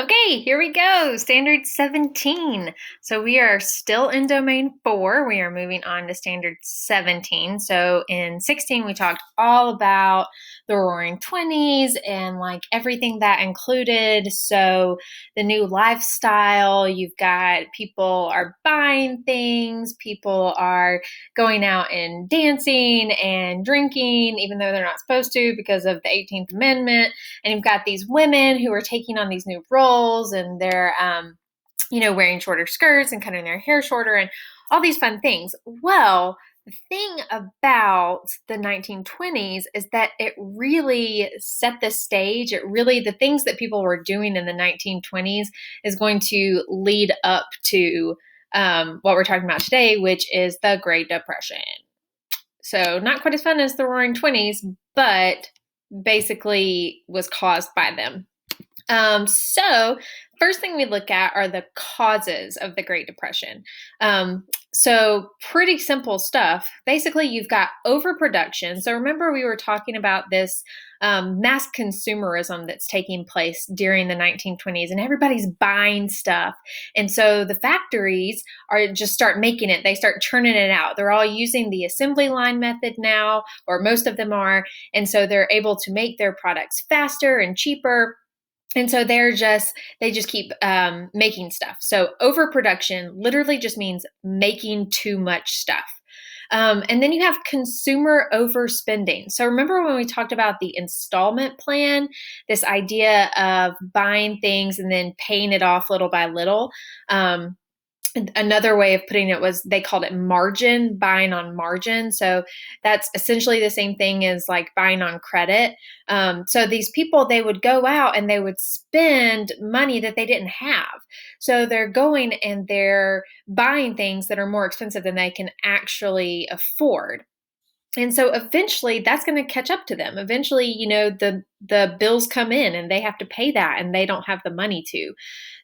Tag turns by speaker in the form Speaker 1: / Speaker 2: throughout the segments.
Speaker 1: Okay, here we go. Standard 17. So we are still in domain 4. We are moving on to standard 17. So in 16, we talked all about the roaring 20s and like everything that included. So the new lifestyle, you've got people are buying things, people are going out and dancing and drinking, even though they're not supposed to because of the 18th Amendment. And you've got these women who are taking on these new roles, and they're wearing shorter skirts and cutting their hair shorter and all these fun things. Well, the thing about the 1920s is that it really set the stage. The things that people were doing in the 1920s is going to lead up to what we're talking about today, which is the Great Depression. So, not quite as fun as the Roaring Twenties, but basically was caused by them. So, first thing we look at are the causes of the Great Depression. So, pretty simple stuff. Basically, you've got overproduction. So, remember, we were talking about this mass consumerism that's taking place during the 1920s, and everybody's buying stuff. And so, the factories are just start making it, they start churning it out. They're all using the assembly line method now, or most of them are. And so, they're able to make their products faster and cheaper, and so they just keep making stuff. So overproduction literally just means making too much stuff. And then you have consumer overspending. So remember when we talked about the installment plan, this idea of buying things and then paying it off little by little. Another way of putting it was they called it margin, buying on margin. So that's essentially the same thing as like buying on credit. So these people, they would go out and they would spend money that they didn't have. So they're going and they're buying things that are more expensive than they can actually afford. And so eventually that's going to catch up to them. Eventually, the bills come in and they have to pay that and they don't have the money to.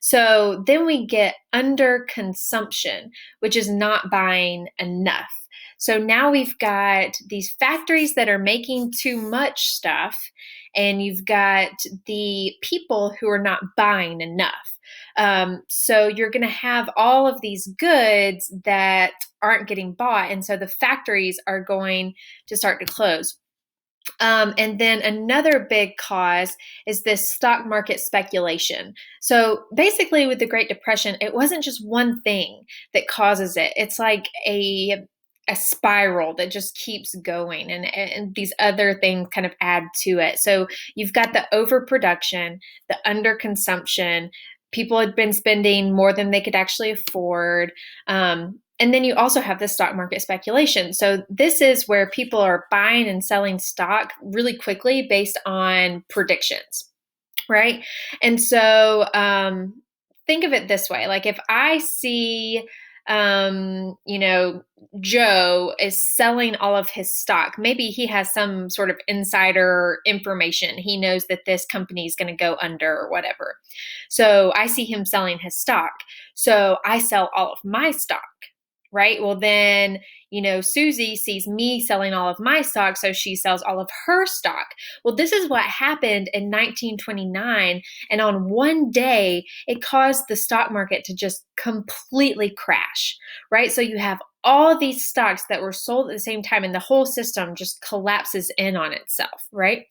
Speaker 1: So then we get under consumption, which is not buying enough. So now we've got these factories that are making too much stuff, and you've got the people who are not buying enough. So you're going to have all of these goods that aren't getting bought, and so the factories are going to start to close. And then another big cause is this stock market speculation. So basically, with the Great Depression, it wasn't just one thing that causes it. It's like a spiral that just keeps going, and these other things kind of add to it. So you've got the overproduction, the underconsumption. People had been spending more than they could actually afford. And then you also have the stock market speculation. So this is where people are buying and selling stock really quickly based on predictions, right? And so think of it this way: like if I see, Joe is selling all of his stock. Maybe he has some sort of insider information. He knows that this company is going to go under or whatever. So I see him selling his stock. So I sell all of my stock, right? Well, then, Susie sees me selling all of my stock, so she sells all of her stock. Well, this is what happened in 1929. And on one day, it caused the stock market to just completely crash, right? So you have all these stocks that were sold at the same time, and the whole system just collapses in on itself, right?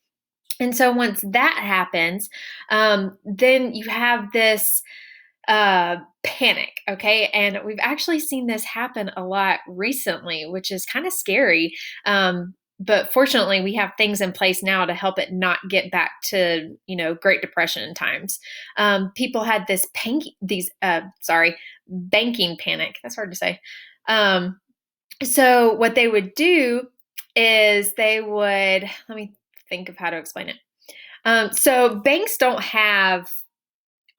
Speaker 1: And so once that happens, then you have this panic. Okay. And we've actually seen this happen a lot recently, which is kind of scary. But fortunately, we have things in place now to help it not get back to, Great Depression times. People had banking panic. That's hard to say. So what they would do is let me think of how to explain it. So banks don't have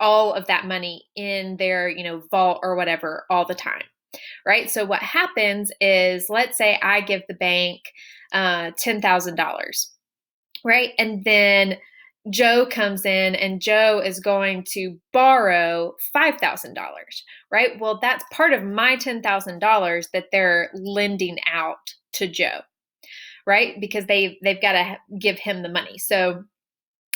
Speaker 1: all of that money in their, vault or whatever all the time, right? So what happens is, let's say I give the bank $10,000, right? And then Joe comes in and Joe is going to borrow $5,000, right? Well, that's part of my $10,000 that they're lending out to Joe, right? Because they've got to give him the money. So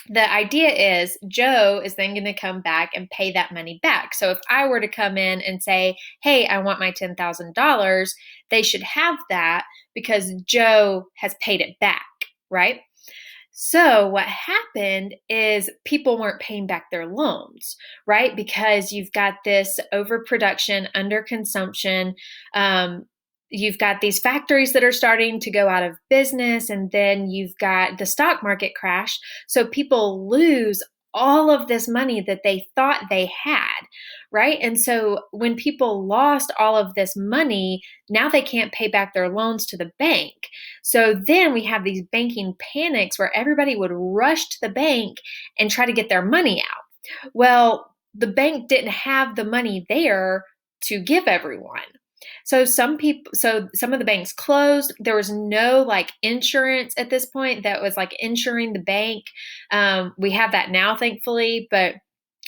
Speaker 1: the idea is Joe is then going to come back and pay that money back. So if I were to come in and say, hey, I want my $10,000, they should have that because Joe has paid it back, right? So what happened is people weren't paying back their loans, right? Because you've got this overproduction, underconsumption. You've got these factories that are starting to go out of business, and then you've got the stock market crash. So people lose all of this money that they thought they had, right? And so when people lost all of this money, now they can't pay back their loans to the bank. So then we have these banking panics where everybody would rush to the bank and try to get their money out. Well, the bank didn't have the money there to give everyone. So some of the banks closed. There was no like insurance at this point that was like insuring the bank. We have that now, thankfully, but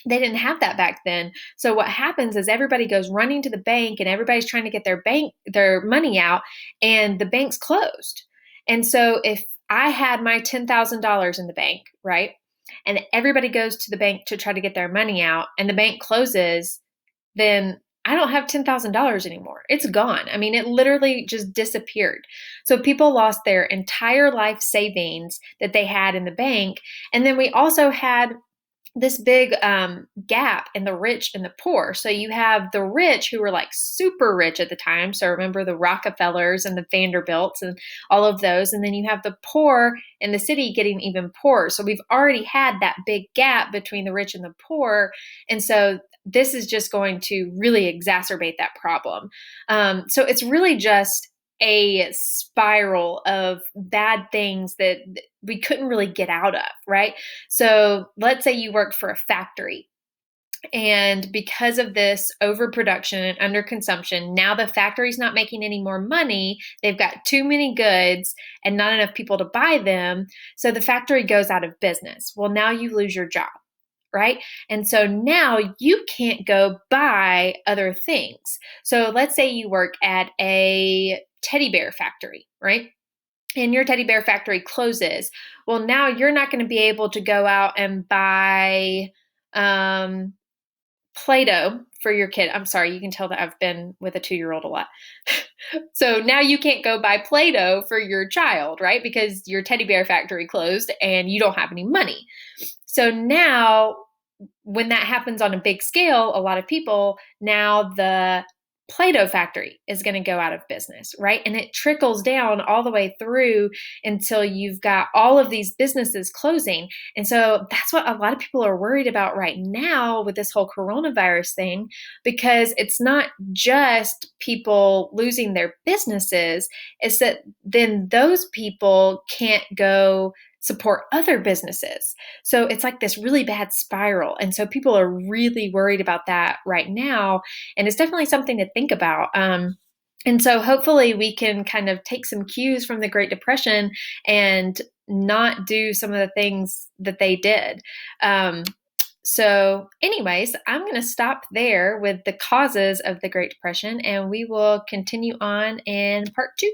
Speaker 1: they didn't have that back then. So what happens is everybody goes running to the bank and everybody's trying to get their money out, and the bank's closed. And so if I had my $10,000 in the bank, right? And everybody goes to the bank to try to get their money out and the bank closes, then I don't have $10,000 anymore. It's gone. I mean, it literally just disappeared. So people lost their entire life savings that they had in the bank. And then we also had this big gap in the rich and the poor. So you have the rich who were like super rich at the time. So remember the Rockefellers and the Vanderbilts and all of those. And then you have the poor in the city getting even poorer. So we've already had that big gap between the rich and the poor. And so this is just going to really exacerbate that problem. So it's really just a spiral of bad things that we couldn't really get out of, right? So let's say you work for a factory. And because of this overproduction and underconsumption, now the factory's not making any more money. They've got too many goods and not enough people to buy them. So the factory goes out of business. Well, now you lose your job, right? And so now you can't go buy other things. So let's say you work at a teddy bear factory, right? And your teddy bear factory closes. Well, now you're not going to be able to go out and buy Play-Doh for your kid. I'm sorry, you can tell that I've been with a 2-year-old a lot. So now you can't go buy Play-Doh for your child, right? Because your teddy bear factory closed and you don't have any money. So now when that happens on a big scale, a lot of people, now the Play-Doh factory is going to go out of business, right? And it trickles down all the way through until you've got all of these businesses closing. And so that's what a lot of people are worried about right now with this whole coronavirus thing, because it's not just people losing their businesses, it's that then those people can't go support other businesses. So it's like this really bad spiral. And so people are really worried about that right now. And it's definitely something to think about. And so hopefully we can kind of take some cues from the Great Depression and not do some of the things that they did. So, anyways, I'm going to stop there with the causes of the Great Depression, and we will continue on in part 2.